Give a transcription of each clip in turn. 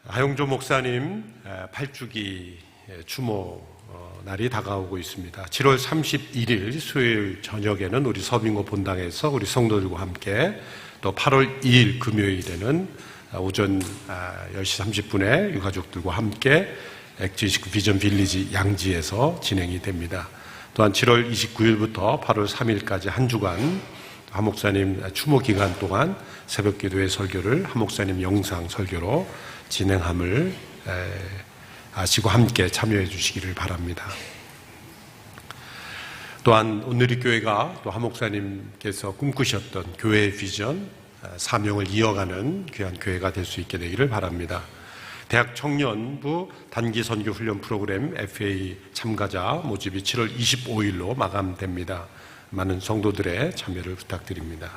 하용조 목사님 8주기 추모 날이 다가오고 있습니다. 7월 31일 수요일 저녁에는 우리 서빙고 본당에서 우리 성도들과 함께, 또 8월 2일 금요일에는 오전 10시 30분에 유가족들과 함께 엑지시크 비전 빌리지 양지에서 진행이 됩니다. 또한 7월 29일부터 8월 3일까지 한 주간 한 목사님 추모 기간 동안 새벽 기도회 설교를 한 목사님 영상 설교로 진행함을 아시고 함께 참여해 주시기를 바랍니다. 또한 오늘의 교회가 또 한 목사님께서 꿈꾸셨던 교회의 비전, 사명을 이어가는 귀한 교회가 될 수 있게 되기를 바랍니다. 대학 청년부 단기 선교 훈련 프로그램 FA 참가자 모집이 7월 25일로 마감됩니다. 많은 성도들의 참여를 부탁드립니다.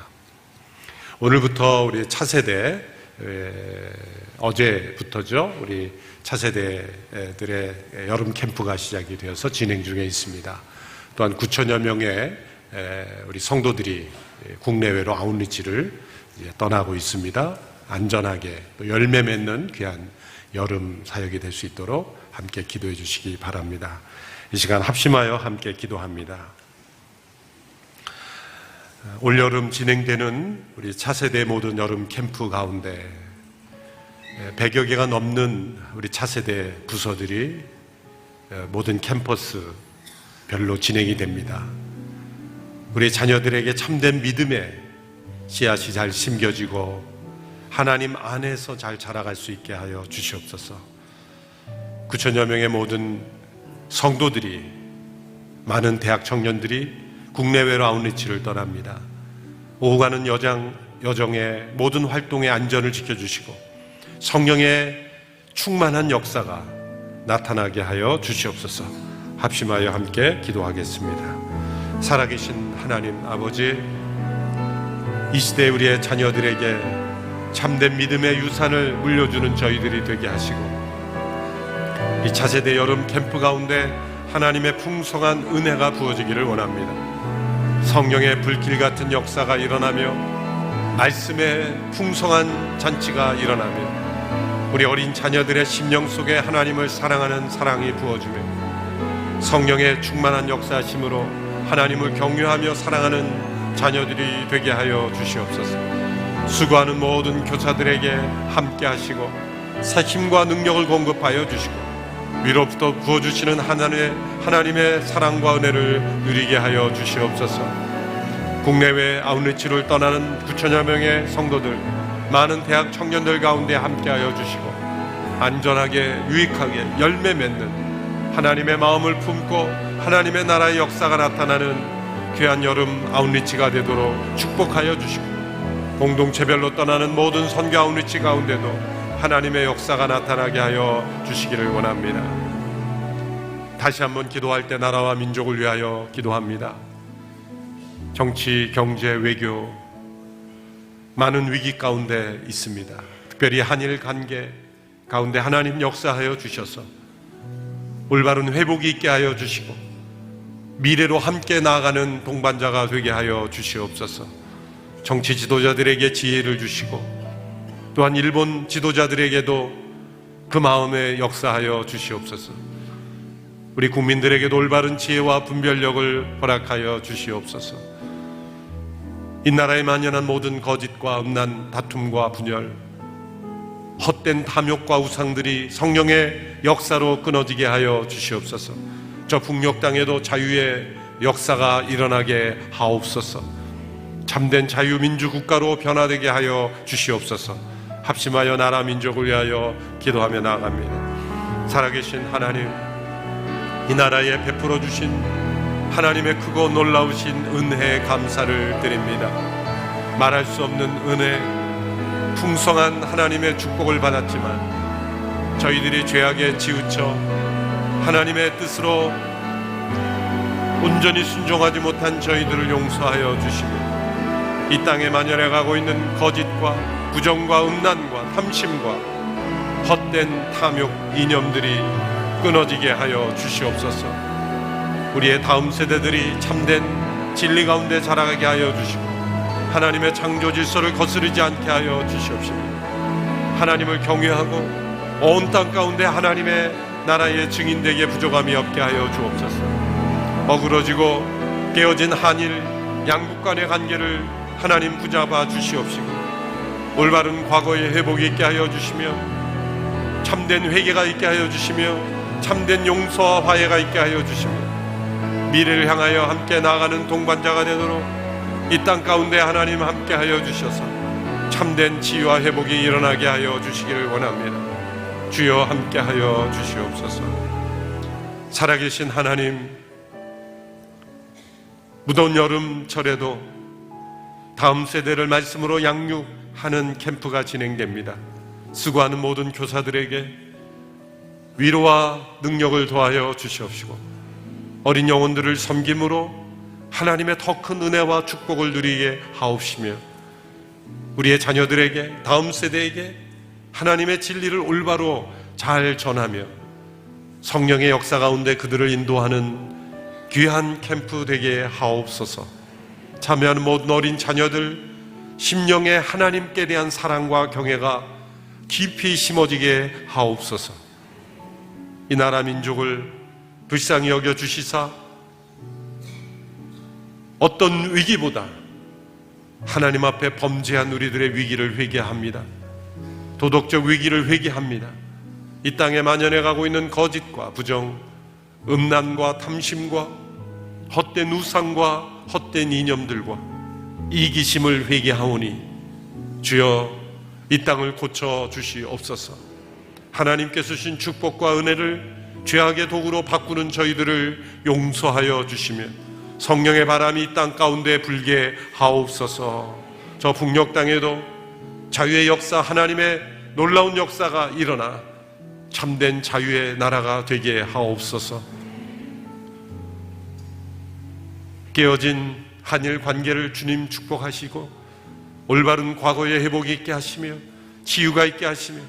오늘부터 우리 차세대, 어제부터죠, 우리 차세대들의 여름 캠프가 시작이 되어서 진행 중에 있습니다. 또한 9천여 명의 우리 성도들이 국내외로 아웃리치를 떠나고 있습니다. 안전하게 또 열매 맺는 귀한 여름 사역이 될 수 있도록 함께 기도해 주시기 바랍니다. 이 시간 합심하여 함께 기도합니다. 올여름 진행되는 우리 차세대 모든 여름 캠프 가운데 100여 개가 넘는 우리 차세대 부서들이 모든 캠퍼스별로 진행이 됩니다. 우리 자녀들에게 참된 믿음의 씨앗이 잘 심겨지고 하나님 안에서 잘 자라갈 수 있게 하여 주시옵소서. 9천여 명의 모든 성도들이, 많은 대학 청년들이 국내외로 아웃리치를 떠납니다. 오고 가는 여정의 모든 활동의 안전을 지켜주시고 성령의 충만한 역사가 나타나게 하여 주시옵소서. 합심하여 함께 기도하겠습니다. 살아계신 하나님 아버지, 이 시대 우리의 자녀들에게 참된 믿음의 유산을 물려주는 저희들이 되게 하시고, 이 차세대 여름 캠프 가운데 하나님의 풍성한 은혜가 부어지기를 원합니다. 성령의 불길 같은 역사가 일어나며 말씀의 풍성한 잔치가 일어나며 우리 어린 자녀들의 심령 속에 하나님을 사랑하는 사랑이 부어지며 성령의 충만한 역사심으로 하나님을 경외하며 사랑하는 자녀들이 되게 하여 주시옵소서. 수고하는 모든 교사들에게 함께 하시고 새 힘과 능력을 공급하여 주시고 위로부터 부어주시는 하나님의 사랑과 은혜를 누리게 하여 주시옵소서. 국내외 아웃리치를 떠나는 9천여 명의 성도들, 많은 대학 청년들 가운데 함께하여 주시고 안전하게 유익하게 열매 맺는 하나님의 마음을 품고 하나님의 나라의 역사가 나타나는 귀한 여름 아웃리치가 되도록 축복하여 주시고, 공동체별로 떠나는 모든 선교 아웃리치 가운데도 하나님의 역사가 나타나게 하여 주시기를 원합니다. 다시 한번 기도할 때 나라와 민족을 위하여 기도합니다. 정치, 경제, 외교 많은 위기 가운데 있습니다. 특별히 한일 관계 가운데 하나님 역사하여 주셔서 올바른 회복이 있게 하여 주시고 미래로 함께 나아가는 동반자가 되게 하여 주시옵소서. 정치 지도자들에게 지혜를 주시고 또한 일본 지도자들에게도 그 마음에 역사하여 주시옵소서. 우리 국민들에게도 올바른 지혜와 분별력을 허락하여 주시옵소서. 이 나라에 만연한 모든 거짓과 음란, 다툼과 분열, 헛된 탐욕과 우상들이 성령의 역사로 끊어지게 하여 주시옵소서. 저 북녘 땅에도 자유의 역사가 일어나게 하옵소서. 참된 자유민주국가로 변화되게 하여 주시옵소서. 합심하여 나라 민족을 위하여 기도하며 나아갑니다. 살아계신 하나님, 이 나라에 베풀어 주신 하나님의 크고 놀라우신 은혜에 감사를 드립니다. 말할 수 없는 은혜, 풍성한 하나님의 축복을 받았지만 저희들이 죄악에 치우쳐 하나님의 뜻으로 온전히 순종하지 못한 저희들을 용서하여 주시고, 이 땅에 만연해가고 있는 거짓과 부정과 음란과 탐심과 헛된 탐욕 이념들이 끊어지게 하여 주시옵소서. 우리의 다음 세대들이 참된 진리 가운데 자라가게 하여 주시고 하나님의 창조 질서를 거스르지 않게 하여 주시옵시고 하나님을 경외하고 온 땅 가운데 하나님의 나라의 증인되게 부족함이 없게 하여 주옵소서. 어그러지고 깨어진 한일 양국 간의 관계를 하나님 붙잡아 주시옵시고, 올바른 과거의 회복이 있게 하여 주시며, 참된 회개가 있게 하여 주시며, 참된 용서와 화해가 있게 하여 주시며, 미래를 향하여 함께 나아가는 동반자가 되도록 이 땅 가운데 하나님 함께 하여 주셔서 참된 치유와 회복이 일어나게 하여 주시기를 원합니다. 주여 함께 하여 주시옵소서. 살아계신 하나님, 무더운 여름철에도 다음 세대를 말씀으로 양육하는 캠프가 진행됩니다. 수고하는 모든 교사들에게 위로와 능력을 더하여 주시옵시고, 어린 영혼들을 섬김으로 하나님의 더 큰 은혜와 축복을 누리게 하옵시며, 우리의 자녀들에게, 다음 세대에게 하나님의 진리를 올바로 잘 전하며 성령의 역사 가운데 그들을 인도하는 귀한 캠프 되게 하옵소서. 참여하는 모든 어린 자녀들 심령에 하나님께 대한 사랑과 경외가 깊이 심어지게 하옵소서. 이 나라 민족을 불쌍히 여겨 주시사 어떤 위기보다 하나님 앞에 범죄한 우리들의 위기를 회개합니다. 도덕적 위기를 회개합니다. 이 땅에 만연해 가고 있는 거짓과 부정, 음란과 탐심과 헛된 우상과 헛된 이념들과 이기심을 회개하오니 주여 이 땅을 고쳐 주시옵소서. 하나님께서 주신 축복과 은혜를 죄악의 도구로 바꾸는 저희들을 용서하여 주시며 성령의 바람이 이 땅 가운데 불게 하옵소서. 저 북녘 땅에도 자유의 역사, 하나님의 놀라운 역사가 일어나 참된 자유의 나라가 되게 하옵소서. 깨어진 한일 관계를 주님 축복하시고 올바른 과거의 회복이 있게 하시며 치유가 있게 하시며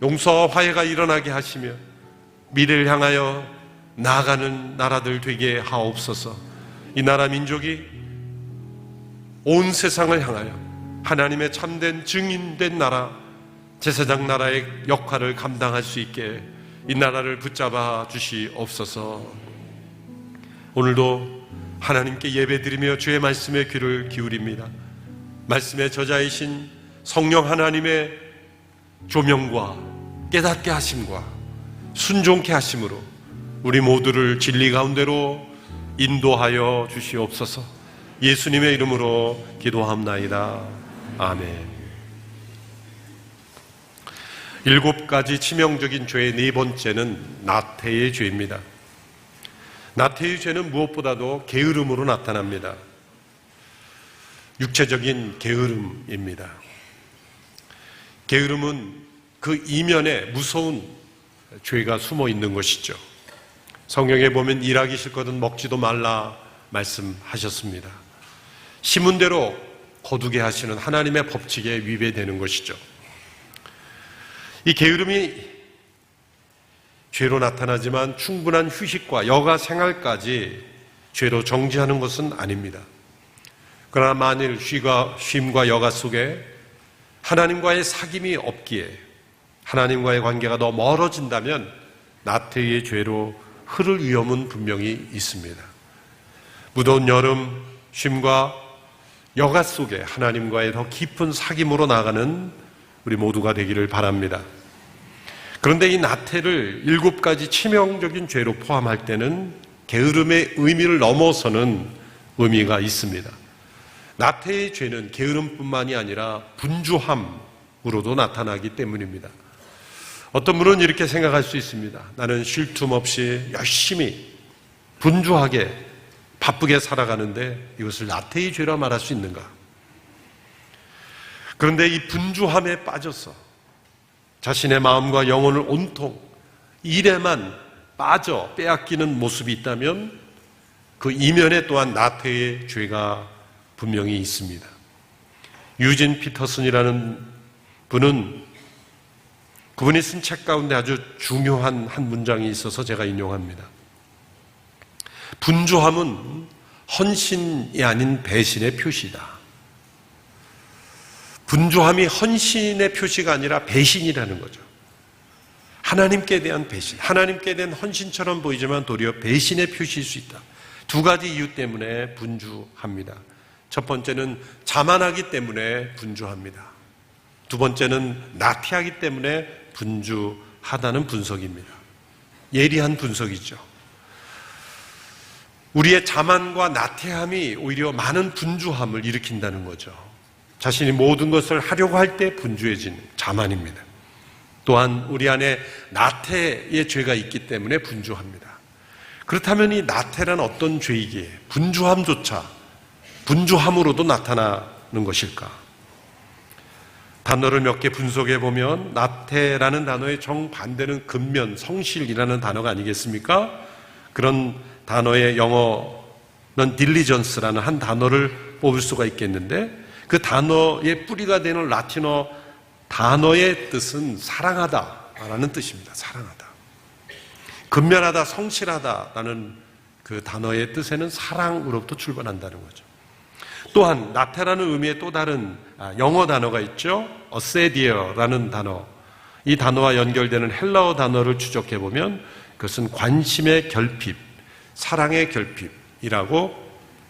용서와 화해가 일어나게 하시며 미래를 향하여 나아가는 나라들 되게 하옵소서. 이 나라 민족이 온 세상을 향하여 하나님의 참된 증인된 나라, 제사장 나라의 역할을 감당할 수 있게 이 나라를 붙잡아 주시옵소서. 오늘도 하나님께 예배드리며 주의 말씀에 귀를 기울입니다. 말씀의 저자이신 성령 하나님의 조명과 깨닫게 하심과 순종케 하심으로 우리 모두를 진리 가운데로 인도하여 주시옵소서. 예수님의 이름으로 기도합나이다. 아멘. 7가지 치명적인 죄의 네 번째는 나태의 죄입니다. 나태의 죄는 무엇보다도 게으름으로 나타납니다. 육체적인 게으름입니다. 게으름은 그 이면에 무서운 죄가 숨어 있는 것이죠. 성경에 보면 일하기 싫거든 먹지도 말라 말씀하셨습니다. 심은 대로 거두게 하시는 하나님의 법칙에 위배되는 것이죠. 이 게으름이 죄로 나타나지만 충분한 휴식과 여가 생활까지 죄로 정지하는 것은 아닙니다. 그러나 만일 쉼과 여가 속에 하나님과의 사귐이 없기에 하나님과의 관계가 더 멀어진다면 나태의 죄로 흐를 위험은 분명히 있습니다. 무더운 여름 쉼과 여가 속에 하나님과의 더 깊은 사귐으로 나아가는 우리 모두가 되기를 바랍니다. 그런데 이 나태를 7가지 치명적인 죄로 포함할 때는 게으름의 의미를 넘어서는 의미가 있습니다. 나태의 죄는 게으름뿐만이 아니라 분주함으로도 나타나기 때문입니다. 어떤 분은 이렇게 생각할 수 있습니다. 나는 쉴 틈 없이 열심히 분주하게 바쁘게 살아가는데 이것을 나태의 죄라 말할 수 있는가? 그런데 이 분주함에 빠져서 자신의 마음과 영혼을 온통 일에만 빠져 빼앗기는 모습이 있다면 그 이면에 또한 나태의 죄가 분명히 있습니다. 유진 피터슨이라는 분은 그분이 쓴 책 가운데 아주 중요한 한 문장이 있어서 제가 인용합니다. 분주함은 헌신이 아닌 배신의 표시다. 분주함이 헌신의 표시가 아니라 배신이라는 거죠. 하나님께 대한 배신, 하나님께 대한 헌신처럼 보이지만 도리어 배신의 표시일 수 있다. 두 가지 이유 때문에 분주합니다. 첫 번째는 자만하기 때문에 분주합니다. 두 번째는 나태하기 때문에 분주하다는 분석입니다. 예리한 분석이죠. 우리의 자만과 나태함이 오히려 많은 분주함을 일으킨다는 거죠. 자신이 모든 것을 하려고 할 때 분주해지는 자만입니다. 또한 우리 안에 나태의 죄가 있기 때문에 분주합니다. 그렇다면 이 나태란 어떤 죄이기에 분주함조차 분주함으로도 나타나는 것일까? 단어를 몇 개 분석해 보면 나태라는 단어의 정반대는 근면, 성실이라는 단어가 아니겠습니까? 그런 단어의 영어는 diligence라는 한 단어를 뽑을 수가 있겠는데 그 단어의 뿌리가 되는 라틴어 단어의 뜻은 사랑하다라는 뜻입니다. 사랑하다. 근면하다, 성실하다라는 그 단어의 뜻에는 사랑으로부터 출발한다는 거죠. 또한 나태라는 의미의 또 다른 영어 단어가 있죠. 어세디어라는 단어. 이 단어와 연결되는 헬라어 단어를 추적해 보면 그것은 관심의 결핍, 사랑의 결핍이라고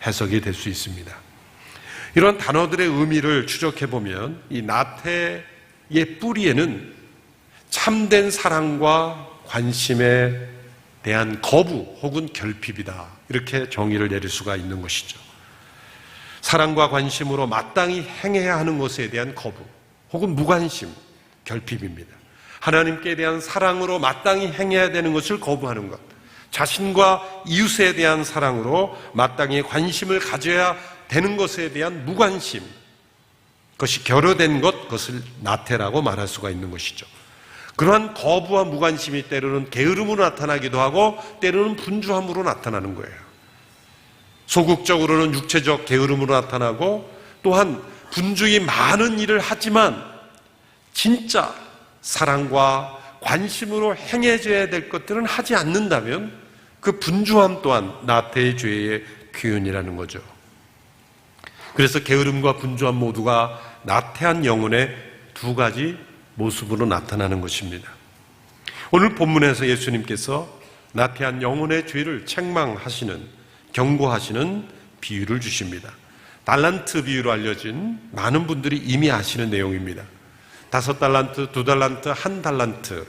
해석이 될 수 있습니다. 이런 단어들의 의미를 추적해 보면 이 나태의 뿌리에는 참된 사랑과 관심에 대한 거부 혹은 결핍이다. 이렇게 정의를 내릴 수가 있는 것이죠. 사랑과 관심으로 마땅히 행해야 하는 것에 대한 거부 혹은 무관심, 결핍입니다. 하나님께 대한 사랑으로 마땅히 행해야 되는 것을 거부하는 것, 자신과 이웃에 대한 사랑으로 마땅히 관심을 가져야 되는 것에 대한 무관심, 그것이 결여된 것, 그것을 나태라고 말할 수가 있는 것이죠. 그러한 거부와 무관심이 때로는 게으름으로 나타나기도 하고 때로는 분주함으로 나타나는 거예요. 소극적으로는 육체적 게으름으로 나타나고 또한 분주히 많은 일을 하지만 진짜 사랑과 관심으로 행해져야 될 것들은 하지 않는다면 그 분주함 또한 나태의 죄의 표현이라는 거죠. 그래서 게으름과 분주함 모두가 나태한 영혼의 두 가지 모습으로 나타나는 것입니다. 오늘 본문에서 예수님께서 나태한 영혼의 죄를 책망하시는, 경고하시는 비유를 주십니다. 달란트 비유로 알려진 많은 분들이 이미 아시는 내용입니다. 5달란트, 2달란트, 1달란트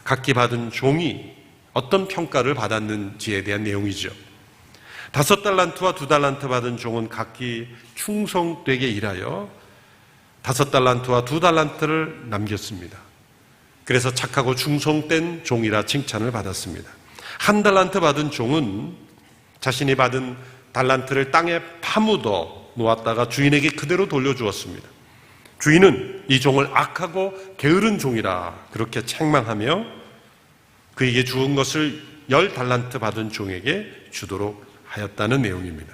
각기 받은 종이 어떤 평가를 받았는지에 대한 내용이죠. 5달란트와 2달란트 받은 종은 각기 충성되게 일하여 5달란트와 2달란트를 남겼습니다. 그래서 착하고 충성된 종이라 칭찬을 받았습니다. 1달란트 받은 종은 자신이 받은 달란트를 땅에 파묻어 놓았다가 주인에게 그대로 돌려주었습니다. 주인은 이 종을 악하고 게으른 종이라 그렇게 책망하며 그에게 주은 것을 10달란트 받은 종에게 주도록 하였다는 내용입니다.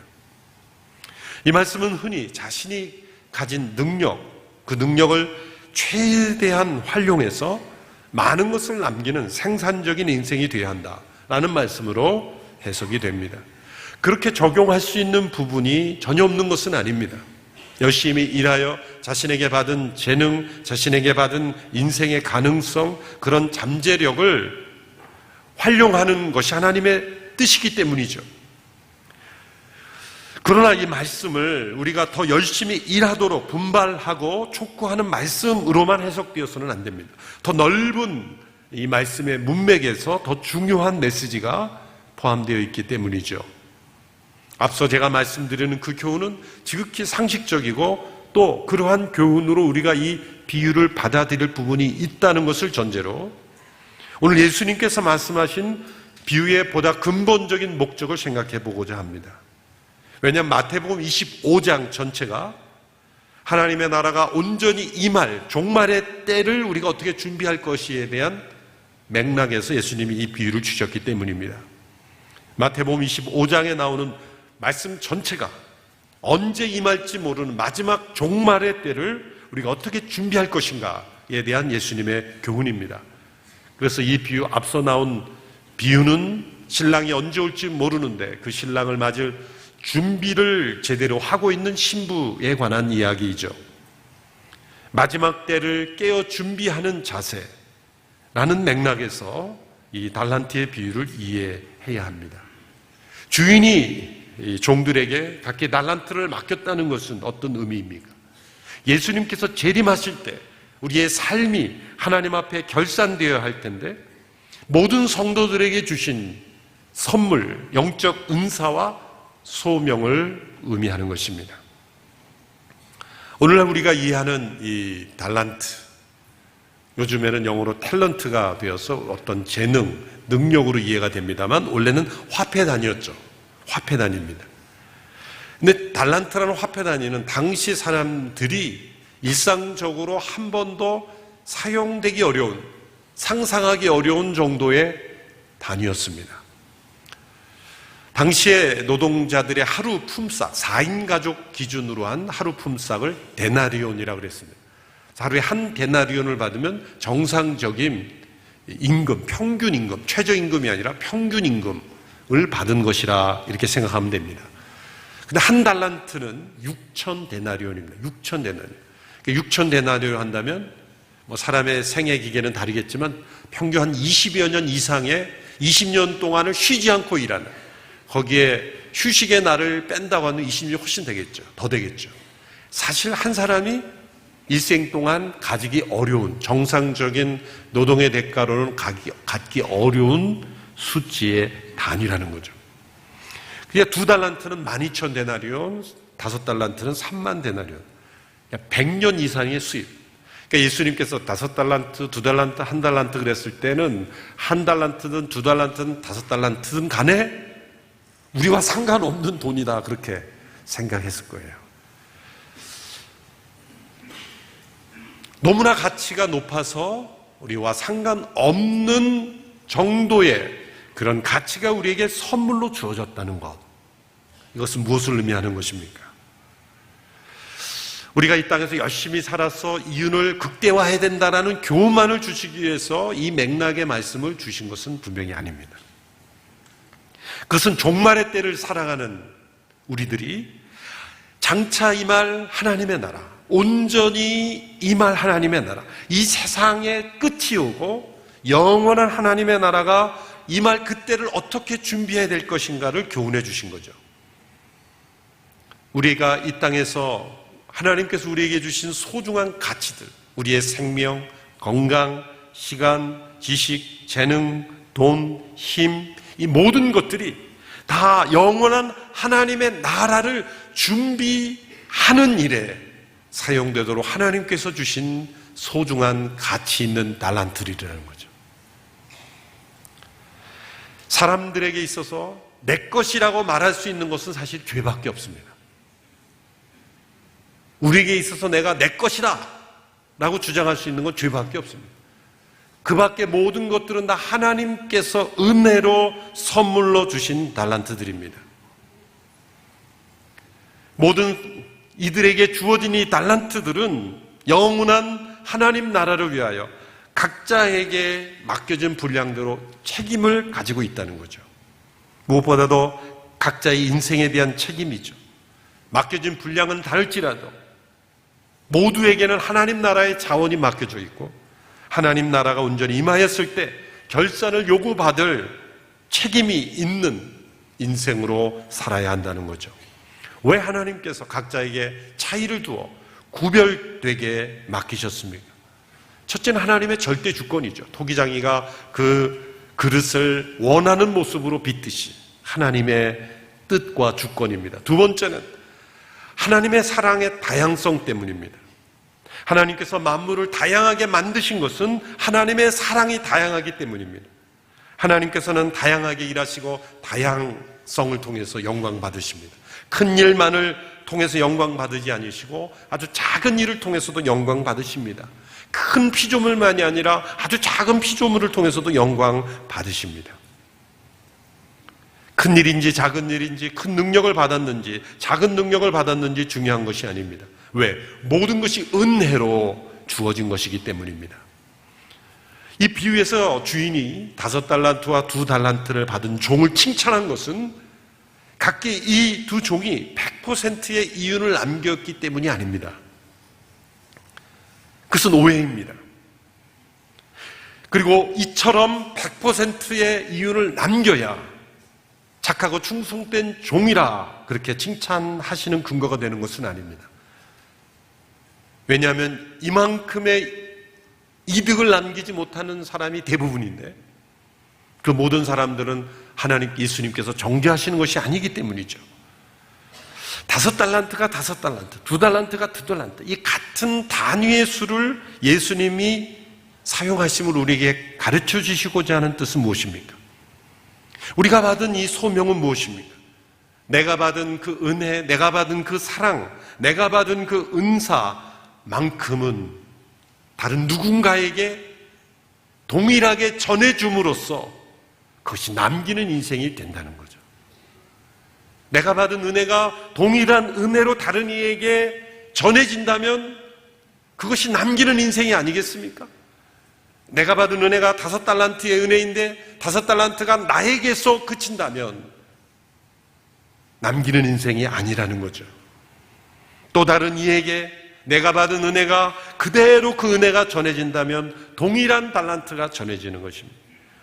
이 말씀은 흔히 자신이 가진 능력, 그 능력을 최대한 활용해서 많은 것을 남기는 생산적인 인생이 되어야 한다라는 말씀으로 해석이 됩니다. 그렇게 적용할 수 있는 부분이 전혀 없는 것은 아닙니다. 열심히 일하여 자신에게 받은 재능, 자신에게 받은 인생의 가능성, 그런 잠재력을 활용하는 것이 하나님의 뜻이기 때문이죠. 그러나 이 말씀을 우리가 더 열심히 일하도록 분발하고 촉구하는 말씀으로만 해석되어서는 안 됩니다. 더 넓은 이 말씀의 문맥에서 더 중요한 메시지가 포함되어 있기 때문이죠. 앞서 제가 말씀드리는 그 교훈은 지극히 상식적이고 또 그러한 교훈으로 우리가 이 비유를 받아들일 부분이 있다는 것을 전제로 오늘 예수님께서 말씀하신 비유의 보다 근본적인 목적을 생각해 보고자 합니다. 왜냐하면 마태복음 25장 전체가 하나님의 나라가 온전히 임할 종말의 때를 우리가 어떻게 준비할 것이에 대한 맥락에서 예수님이 이 비유를 주셨기 때문입니다. 마태복음 25장에 나오는 말씀 전체가 언제 임할지 모르는 마지막 종말의 때를 우리가 어떻게 준비할 것인가에 대한 예수님의 교훈입니다. 그래서 이 비유, 앞서 나온 비유는 신랑이 언제 올지 모르는데 그 신랑을 맞을 준비를 제대로 하고 있는 신부에 관한 이야기이죠. 마지막 때를 깨어 준비하는 자세, 라는 맥락에서 이 달란트의 비유를 이해해야 합니다. 주인이 이 종들에게 각기 달란트를 맡겼다는 것은 어떤 의미입니까? 예수님께서 재림하실 때 우리의 삶이 하나님 앞에 결산되어야 할 텐데 모든 성도들에게 주신 선물, 영적 은사와 소명을 의미하는 것입니다. 오늘날 우리가 이해하는 이 달란트, 요즘에는 영어로 탤런트가 되어서 어떤 재능, 능력으로 이해가 됩니다만 원래는 화폐 단위였죠. 화폐 단위입니다. 근데 달란트라는 화폐 단위는 당시 사람들이 일상적으로 한 번도 사용되기 어려운, 상상하기 어려운 정도의 단위였습니다. 당시에 노동자들의 하루 품삯, 4인 가족 기준으로 한 하루 품삯을 데나리온이라고 그랬습니다. 하루에 한 데나리온을 받으면 정상적인 임금, 평균 임금, 최저임금이 아니라 평균 임금을 받은 것이라 이렇게 생각하면 됩니다. 근데 한 달란트는 6천 데나리온입니다. 6천 데나리온. 6천 데나리온 한다면 뭐 사람의 생애 기계는 다르겠지만 평균 한 20여 년 이상의 20년 동안을 쉬지 않고 일하는, 거기에 휴식의 날을 뺀다고 하면 20년이 훨씬 되겠죠. 더 되겠죠. 사실 한 사람이 일생 동안 가지기 어려운, 정상적인 노동의 대가로는 갖기 어려운 수치의 단위라는 거죠. 그러니까 2달란트는 12,000데나리온, 5달란트는 3만 데나리온. 100년 이상의 수입. 그러니까 예수님께서 5달란트, 2달란트, 1달란트 그랬을 때는 1달란트든 2달란트든 5달란트든 간에 우리와 상관없는 돈이다, 그렇게 생각했을 거예요. 너무나 가치가 높아서 우리와 상관없는 정도의 그런 가치가 우리에게 선물로 주어졌다는 것. 이것은 무엇을 의미하는 것입니까? 우리가 이 땅에서 열심히 살아서 이윤을 극대화해야 된다는 교훈만을 주시기 위해서 이 맥락의 말씀을 주신 것은 분명히 아닙니다. 그것은 종말의 때를 살아가는 우리들이 장차 임할 하나님의 나라, 온전히 임할 하나님의 나라, 이 세상의 끝이 오고 영원한 하나님의 나라가 임할 그때를 어떻게 준비해야 될 것인가를 교훈해 주신 거죠. 우리가 이 땅에서 하나님께서 우리에게 주신 소중한 가치들, 우리의 생명, 건강, 시간, 지식, 재능, 돈, 힘, 이 모든 것들이 다 영원한 하나님의 나라를 준비하는 일에 사용되도록 하나님께서 주신 소중한 가치 있는 달란트들이라는 거죠. 사람들에게 있어서 내 것이라고 말할 수 있는 것은 사실 죄밖에 없습니다. 우리에게 있어서 내가 내 것이다 라고 주장할 수 있는 건 죄밖에 없습니다. 그 밖에 모든 것들은 다 하나님께서 은혜로 선물로 주신 달란트들입니다. 모든 이들에게 주어진 이 달란트들은 영원한 하나님 나라를 위하여 각자에게 맡겨진 분량대로 책임을 가지고 있다는 거죠. 무엇보다도 각자의 인생에 대한 책임이죠. 맡겨진 분량은 다를지라도 모두에게는 하나님 나라의 자원이 맡겨져 있고 하나님 나라가 온전히 임하였을 때 결산을 요구받을 책임이 있는 인생으로 살아야 한다는 거죠. 왜 하나님께서 각자에게 차이를 두어 구별되게 맡기셨습니까? 첫째는 하나님의 절대 주권이죠. 토기장이가 그 그릇을 원하는 모습으로 빚듯이 하나님의 뜻과 주권입니다. 두 번째는 하나님의 사랑의 다양성 때문입니다. 하나님께서 만물을 다양하게 만드신 것은 하나님의 사랑이 다양하기 때문입니다. 하나님께서는 다양하게 일하시고 다양성을 통해서 영광 받으십니다. 큰 일만을 통해서 영광 받으지 않으시고 아주 작은 일을 통해서도 영광 받으십니다. 큰 피조물만이 아니라 아주 작은 피조물을 통해서도 영광 받으십니다. 큰 일인지 작은 일인지, 큰 능력을 받았는지 작은 능력을 받았는지 중요한 것이 아닙니다. 왜? 모든 것이 은혜로 주어진 것이기 때문입니다. 이 비유에서 주인이 5달란트와 2달란트를 받은 종을 칭찬한 것은 각기 이 두 종이 100%의 이윤을 남겼기 때문이 아닙니다. 그것은 오해입니다. 그리고 이처럼 100%의 이윤을 남겨야 착하고 충성된 종이라 그렇게 칭찬하시는 근거가 되는 것은 아닙니다. 왜냐하면 이만큼의 이득을 남기지 못하는 사람이 대부분인데 그 모든 사람들은 하나님 예수님께서 정죄하시는 것이 아니기 때문이죠. 5달란트가 5달란트, 2달란트가 2달란트, 이 같은 단위의 수를 예수님이 사용하심을 우리에게 가르쳐 주시고자 하는 뜻은 무엇입니까? 우리가 받은 이 소명은 무엇입니까? 내가 받은 그 은혜, 내가 받은 그 사랑, 내가 받은 그 은사만큼은 다른 누군가에게 동일하게 전해줌으로써 그것이 남기는 인생이 된다는 거죠. 내가 받은 은혜가 동일한 은혜로 다른 이에게 전해진다면 그것이 남기는 인생이 아니겠습니까? 내가 받은 은혜가 5달란트의 은혜인데 5달란트가 나에게서 그친다면 남기는 인생이 아니라는 거죠. 또 다른 이에게 내가 받은 은혜가 그대로 그 은혜가 전해진다면 동일한 달란트가 전해지는 것입니다.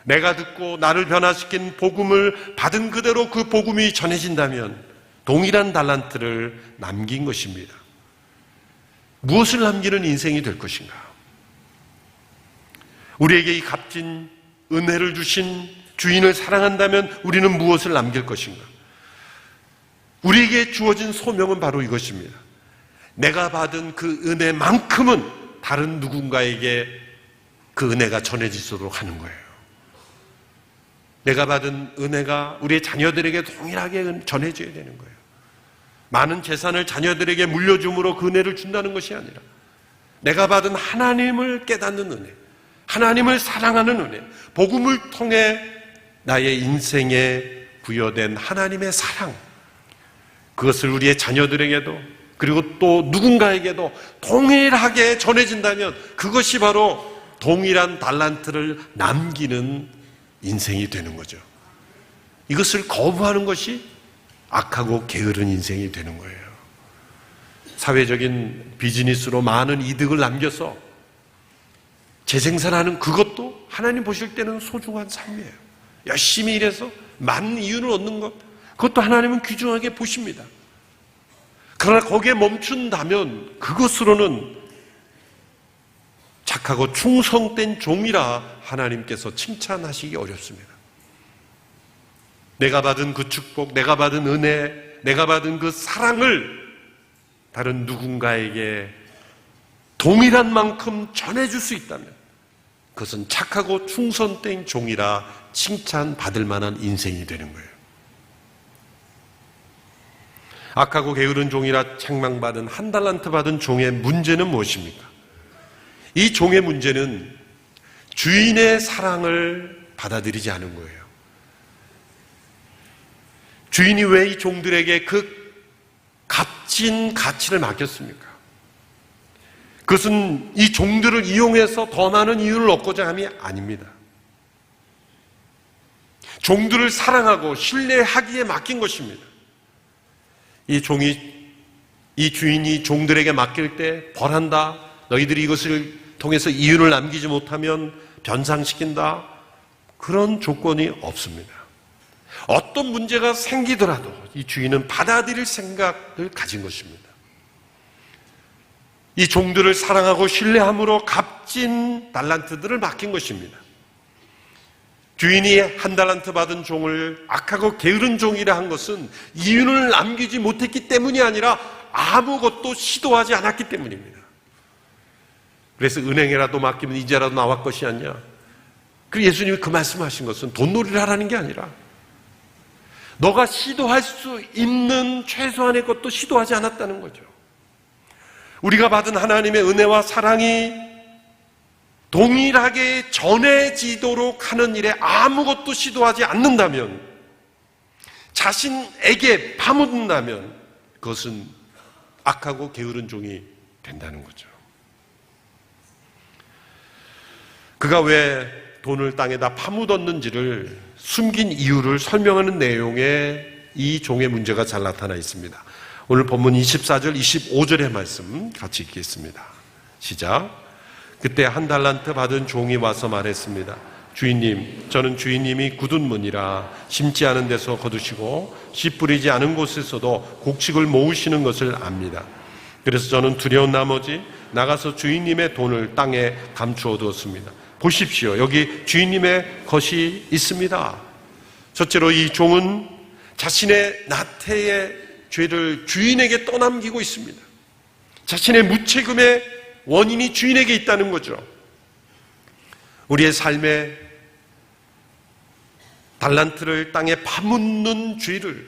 내가 듣고 나를 변화시킨 복음을 받은 그대로 그 복음이 전해진다면 동일한 달란트를 남긴 것입니다. 무엇을 남기는 인생이 될 것인가? 우리에게 이 값진 은혜를 주신 주인을 사랑한다면 우리는 무엇을 남길 것인가? 우리에게 주어진 소명은 바로 이것입니다. 내가 받은 그 은혜만큼은 다른 누군가에게 그 은혜가 전해지도록 하는 거예요. 내가 받은 은혜가 우리의 자녀들에게 동일하게 전해져야 되는 거예요. 많은 재산을 자녀들에게 물려줌으로 그 은혜를 준다는 것이 아니라 내가 받은 하나님을 깨닫는 은혜, 하나님을 사랑하는 은혜, 복음을 통해 나의 인생에 부여된 하나님의 사랑, 그것을 우리의 자녀들에게도 그리고 또 누군가에게도 동일하게 전해진다면 그것이 바로 동일한 달란트를 남기는 인생이 되는 거죠. 이것을 거부하는 것이 악하고 게으른 인생이 되는 거예요. 사회적인 비즈니스로 많은 이득을 남겨서 재생산하는 그것도 하나님 보실 때는 소중한 삶이에요. 열심히 일해서 많은 이윤을 얻는 것, 그것도 하나님은 귀중하게 보십니다. 그러나 거기에 멈춘다면 그것으로는 착하고 충성된 종이라 하나님께서 칭찬하시기 어렵습니다. 내가 받은 그 축복, 내가 받은 은혜, 내가 받은 그 사랑을 다른 누군가에게 동일한 만큼 전해줄 수 있다면 그것은 착하고 충성된 종이라 칭찬받을 만한 인생이 되는 거예요. 악하고 게으른 종이라 책망받은 1달란트 받은 종의 문제는 무엇입니까? 이 종의 문제는 주인의 사랑을 받아들이지 않은 거예요. 주인이 왜 이 종들에게 그 값진 가치를 맡겼습니까? 그것은 이 종들을 이용해서 더 많은 이윤을 얻고자 함이 아닙니다. 종들을 사랑하고 신뢰하기에 맡긴 것입니다. 이 주인이 종들에게 맡길 때 벌한다, 너희들이 이것을 통해서 이윤을 남기지 못하면 변상시킨다, 그런 조건이 없습니다. 어떤 문제가 생기더라도 이 주인은 받아들일 생각을 가진 것입니다. 이 종들을 사랑하고 신뢰함으로 값진 달란트들을 맡긴 것입니다. 주인이 1달란트 받은 종을 악하고 게으른 종이라 한 것은 이윤을 남기지 못했기 때문이 아니라 아무것도 시도하지 않았기 때문입니다. 그래서 은행에라도 맡기면 이자라도 나올 것이 아니냐. 그리고 예수님이 그 말씀하신 것은 돈놀이를 하라는 게 아니라 너가 시도할 수 있는 최소한의 것도 시도하지 않았다는 거죠. 우리가 받은 하나님의 은혜와 사랑이 동일하게 전해지도록 하는 일에 아무것도 시도하지 않는다면, 자신에게 파묻는다면 그것은 악하고 게으른 종이 된다는 거죠. 그가 왜 돈을 땅에다 파묻었는지를 숨긴 이유를 설명하는 내용에 이 종의 문제가 잘 나타나 있습니다. 오늘 본문 24절, 25절의 말씀 같이 읽겠습니다. 시작. 그때 한 달란트 받은 종이 와서 말했습니다. 주인님, 저는 주인님이 굳은 문이라 심지 않은 데서 거두시고 씨 뿌리지 않은 곳에서도 곡식을 모으시는 것을 압니다. 그래서 저는 두려운 나머지 나가서 주인님의 돈을 땅에 감추어 두었습니다. 보십시오, 여기 주인님의 것이 있습니다. 첫째로 이 종은 자신의 나태의 죄를 주인에게 떠넘기고 있습니다. 자신의 무책임의 원인이 주인에게 있다는 거죠. 우리의 삶에 달란트를 땅에 파묻는 죄를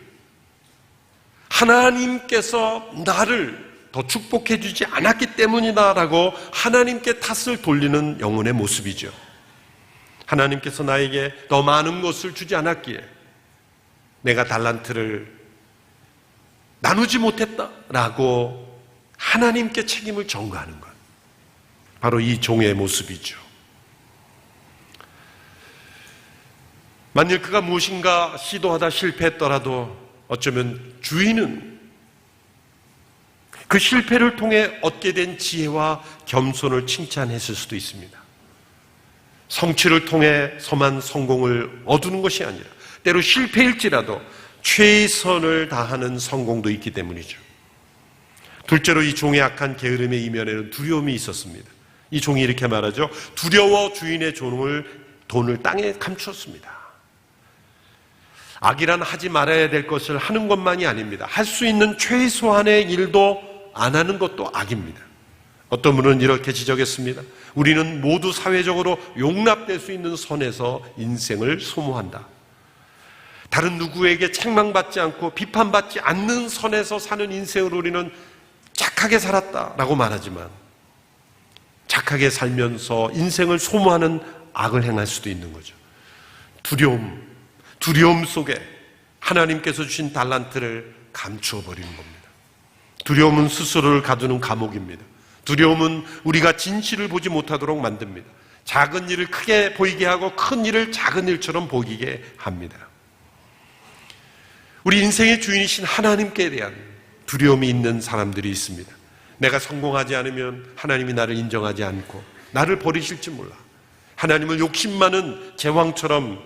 하나님께서 나를 더 축복해 주지 않았기 때문이다라고 하나님께 탓을 돌리는 영혼의 모습이죠. 하나님께서 나에게 더 많은 것을 주지 않았기에 내가 달란트를 나누지 못했다라고 하나님께 책임을 전가하는 것, 바로 이 종의 모습이죠. 만일 그가 무엇인가 시도하다 실패했더라도 어쩌면 주인은 그 실패를 통해 얻게 된 지혜와 겸손을 칭찬했을 수도 있습니다. 성취를 통해서만 성공을 얻는 것이 아니라 때로 실패일지라도 최선을 다하는 성공도 있기 때문이죠. 둘째로 이 종의 악한 게으름의 이면에는 두려움이 있었습니다. 이 종이 이렇게 말하죠. 두려워 주인의 돈을 땅에 감추었습니다. 악이란 하지 말아야 될 것을 하는 것만이 아닙니다. 할 수 있는 최소한의 일도 안 하는 것도 악입니다. 어떤 분은 이렇게 지적했습니다. 우리는 모두 사회적으로 용납될 수 있는 선에서 인생을 소모한다. 다른 누구에게 책망받지 않고 비판받지 않는 선에서 사는 인생을 우리는 착하게 살았다라고 말하지만 착하게 살면서 인생을 소모하는 악을 행할 수도 있는 거죠. 두려움 속에 하나님께서 주신 달란트를 감추어 버리는 겁니다. 두려움은 스스로를 가두는 감옥입니다. 두려움은 우리가 진실을 보지 못하도록 만듭니다. 작은 일을 크게 보이게 하고 큰 일을 작은 일처럼 보이게 합니다. 우리 인생의 주인이신 하나님께 대한 두려움이 있는 사람들이 있습니다. 내가 성공하지 않으면 하나님이 나를 인정하지 않고 나를 버리실지 몰라. 하나님을 욕심 많은 제왕처럼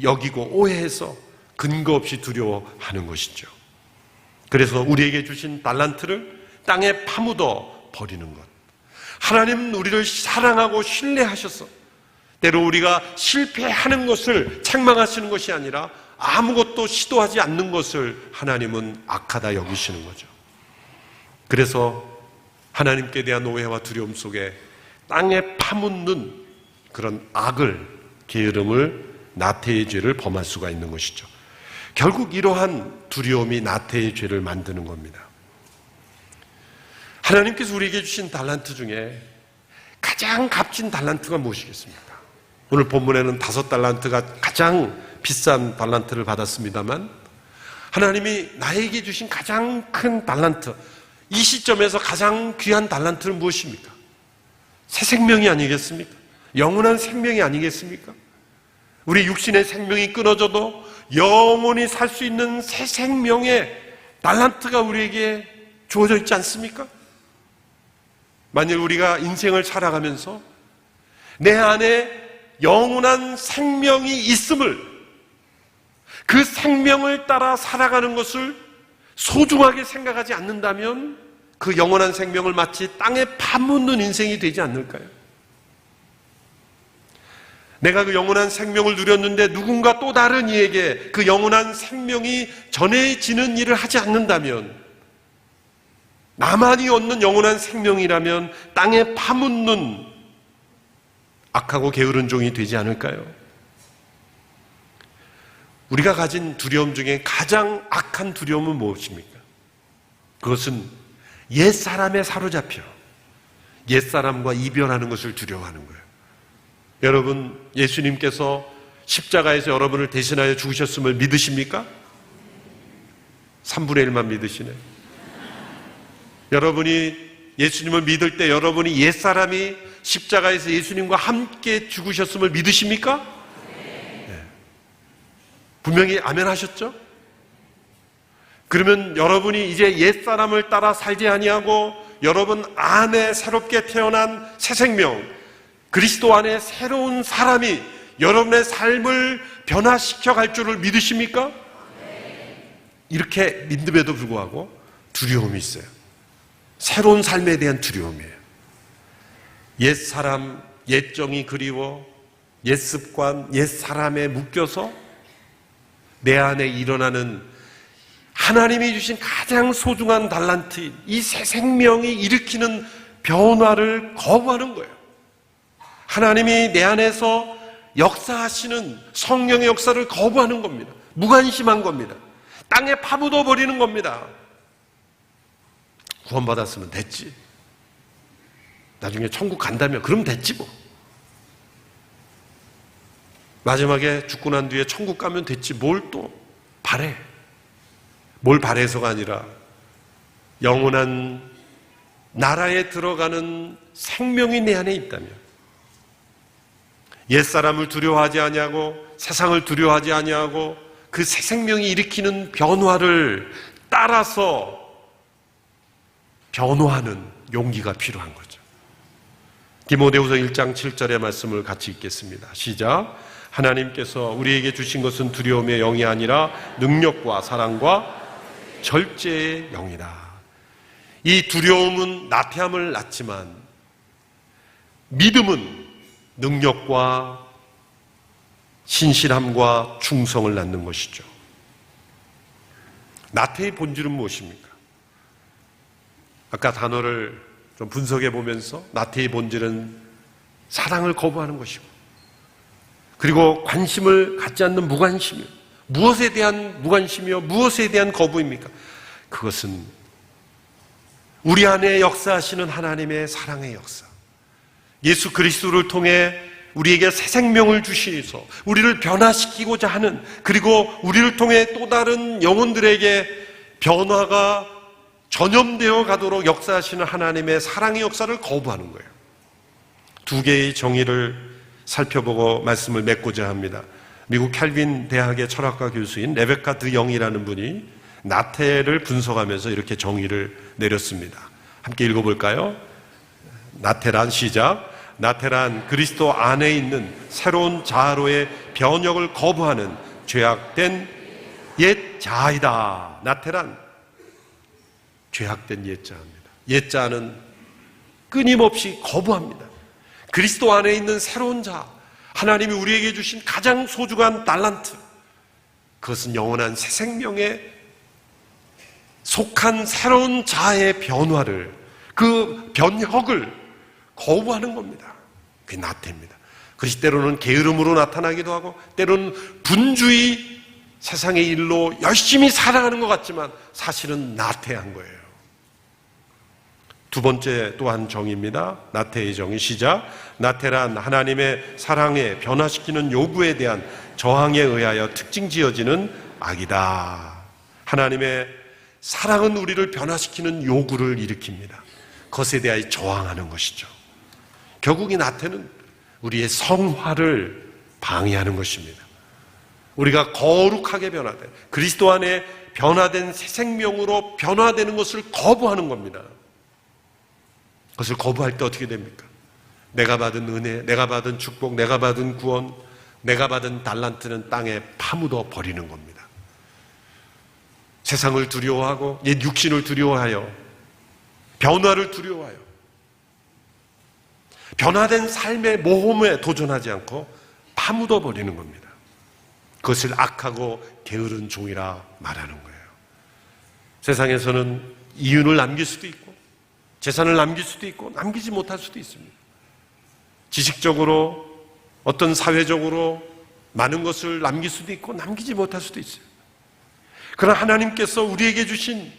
여기고 오해해서 근거 없이 두려워하는 것이죠. 그래서 우리에게 주신 달란트를 땅에 파묻어 버리는 것. 하나님은 우리를 사랑하고 신뢰하셔서 때로 우리가 실패하는 것을 책망하시는 것이 아니라 아무것도 시도하지 않는 것을 하나님은 악하다 여기시는 거죠. 그래서 하나님께 대한 오해와 두려움 속에 땅에 파묻는 그런 악을, 게으름을, 나태의 죄를 범할 수가 있는 것이죠. 결국 이러한 두려움이 나태의 죄를 만드는 겁니다. 하나님께서 우리에게 주신 달란트 중에 가장 값진 달란트가 무엇이겠습니까? 오늘 본문에는 5달란트가 가장 비싼 달란트를 받았습니다만 하나님이 나에게 주신 가장 큰 달란트, 이 시점에서 가장 귀한 달란트는 무엇입니까? 새 생명이 아니겠습니까? 영원한 생명이 아니겠습니까? 우리 육신의 생명이 끊어져도 영원히 살 수 있는 새 생명의 달란트가 우리에게 주어져 있지 않습니까? 만일 우리가 인생을 살아가면서 내 안에 영원한 생명이 있음을, 그 생명을 따라 살아가는 것을 소중하게 생각하지 않는다면 그 영원한 생명을 마치 땅에 파묻는 인생이 되지 않을까요? 내가 그 영원한 생명을 누렸는데 누군가 또 다른 이에게 그 영원한 생명이 전해지는 일을 하지 않는다면, 나만이 얻는 영원한 생명이라면 땅에 파묻는 악하고 게으른 종이 되지 않을까요? 우리가 가진 두려움 중에 가장 악한 두려움은 무엇입니까? 그것은 옛사람에 사로잡혀 옛사람과 이별하는 것을 두려워하는 거예요. 여러분, 예수님께서 십자가에서 여러분을 대신하여 죽으셨음을 믿으십니까? 3분의 1만 믿으시네. 여러분이 예수님을 믿을 때 여러분이 옛사람이 십자가에서 예수님과 함께 죽으셨음을 믿으십니까? 네. 분명히 아멘 하셨죠? 그러면 여러분이 이제 옛사람을 따라 살지 아니하고 여러분 안에 새롭게 태어난 새 생명, 그리스도 안에 새로운 사람이 여러분의 삶을 변화시켜 갈 줄을 믿으십니까? 이렇게 믿음에도 불구하고 두려움이 있어요. 새로운 삶에 대한 두려움이에요. 옛 사람, 옛 정이 그리워, 옛 습관, 옛 사람에 묶여서 내 안에 일어나는 하나님이 주신 가장 소중한 달란트, 이 새 생명이 일으키는 변화를 거부하는 거예요. 하나님이 내 안에서 역사하시는 성령의 역사를 거부하는 겁니다. 무관심한 겁니다. 땅에 파묻어 버리는 겁니다. 구원받았으면 됐지. 나중에 천국 간다면 그럼 됐지 뭐. 마지막에 죽고 난 뒤에 천국 가면 됐지 뭘 또 바래. 뭘 바래서가 아니라 영원한 나라에 들어가는 생명이 내 안에 있다면, 옛사람을 두려워하지 아니하고 세상을 두려워하지 아니하고 그 새 생명이 일으키는 변화를 따라서 변화하는 용기가 필요한 거죠. 디모데후서 1장 7절의 말씀을 같이 읽겠습니다. 시작. 하나님께서 우리에게 주신 것은 두려움의 영이 아니라 능력과 사랑과 절제의 영이다. 이 두려움은 나태함을 낳지만 믿음은 능력과 신실함과 충성을 낳는 것이죠. 나태의 본질은 무엇입니까? 아까 단어를 좀 분석해 보면서 나태의 본질은 사랑을 거부하는 것이고, 그리고 관심을 갖지 않는 무관심이요. 무엇에 대한 무관심이요? 무엇에 대한 거부입니까? 그것은 우리 안에 역사하시는 하나님의 사랑의 역사, 예수 그리스도를 통해 우리에게 새 생명을 주시면서 우리를 변화시키고자 하는, 그리고 우리를 통해 또 다른 영혼들에게 변화가 전염되어 가도록 역사하시는 하나님의 사랑의 역사를 거부하는 거예요. 두 개의 정의를 살펴보고 말씀을 맺고자 합니다. 미국 캘빈 대학의 철학과 교수인 레베카 드 영이라는 분이 나태를 분석하면서 이렇게 정의를 내렸습니다. 함께 읽어볼까요? 나태란, 시작. 나태란 그리스도 안에 있는 새로운 자아로의 변혁을 거부하는 죄악된 옛 자아이다. 나태란 죄악된 옛 자아입니다. 옛 자아는 끊임없이 거부합니다. 그리스도 안에 있는 새로운 자아, 하나님이 우리에게 주신 가장 소중한 달란트, 그것은 영원한 새 생명에 속한 새로운 자아의 변화를, 그 변혁을 거부하는 겁니다. 그게 나태입니다. 그것이 때로는 게으름으로 나타나기도 하고, 때로는 분주히 세상의 일로 열심히 살아가는 것 같지만 사실은 나태한 거예요. 두 번째 또한 정의입니다. 나태의 정의, 시작. 나태란 하나님의 사랑에 변화시키는 요구에 대한 저항에 의하여 특징 지어지는 악이다. 하나님의 사랑은 우리를 변화시키는 요구를 일으킵니다. 그것에 대하여 저항하는 것이죠. 결국 이 나태는 우리의 성화를 방해하는 것입니다. 우리가 거룩하게 변화된, 그리스도 안에 변화된 새 생명으로 변화되는 것을 거부하는 겁니다. 그것을 거부할 때 어떻게 됩니까? 내가 받은 은혜, 내가 받은 축복, 내가 받은 구원, 내가 받은 달란트는 땅에 파묻어 버리는 겁니다. 세상을 두려워하고 옛 육신을 두려워하여 변화를 두려워하여 변화된 삶의 모험에 도전하지 않고 파묻어 버리는 겁니다. 그것을 악하고 게으른 종이라 말하는 거예요. 세상에서는 이윤을 남길 수도 있고 재산을 남길 수도 있고 남기지 못할 수도 있습니다. 지식적으로, 어떤 사회적으로 많은 것을 남길 수도 있고 남기지 못할 수도 있어요. 그러나 하나님께서 우리에게 주신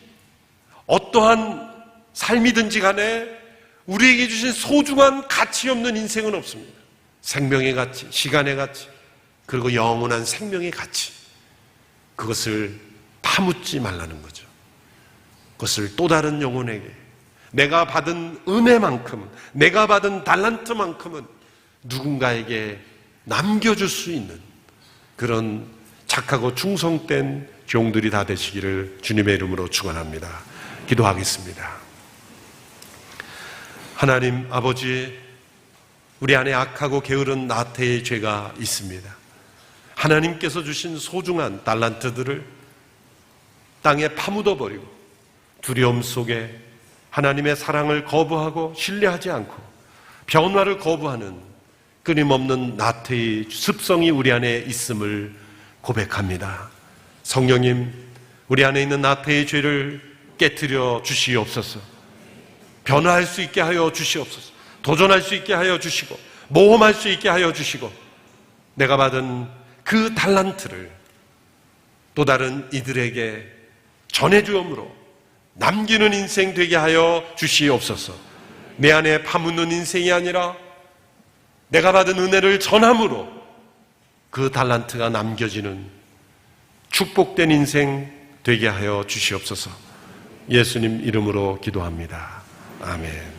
어떠한 삶이든지 간에 우리에게 주신 소중한 가치 없는 인생은 없습니다. 생명의 가치, 시간의 가치, 그리고 영원한 생명의 가치, 그것을 파묻지 말라는 거죠. 그것을 또 다른 영혼에게, 내가 받은 은혜만큼, 내가 받은 달란트만큼은 누군가에게 남겨줄 수 있는 그런 착하고 충성된 종들이 다 되시기를 주님의 이름으로 축원합니다. 기도하겠습니다. 하나님 아버지, 우리 안에 악하고 게으른 나태의 죄가 있습니다. 하나님께서 주신 소중한 달란트들을 땅에 파묻어버리고 두려움 속에 하나님의 사랑을 거부하고 신뢰하지 않고 변화를 거부하는 끊임없는 나태의 습성이 우리 안에 있음을 고백합니다. 성령님, 우리 안에 있는 나태의 죄를 깨트려 주시옵소서. 변화할 수 있게 하여 주시옵소서. 도전할 수 있게 하여 주시고 모험할 수 있게 하여 주시고 내가 받은 그 달란트를 또 다른 이들에게 전해주om으로 남기는 인생 되게 하여 주시옵소서. 내 안에 파묻는 인생이 아니라 내가 받은 은혜를 전함으로 그 달란트가 남겨지는 축복된 인생 되게 하여 주시옵소서. 예수님 이름으로 기도합니다. 아멘.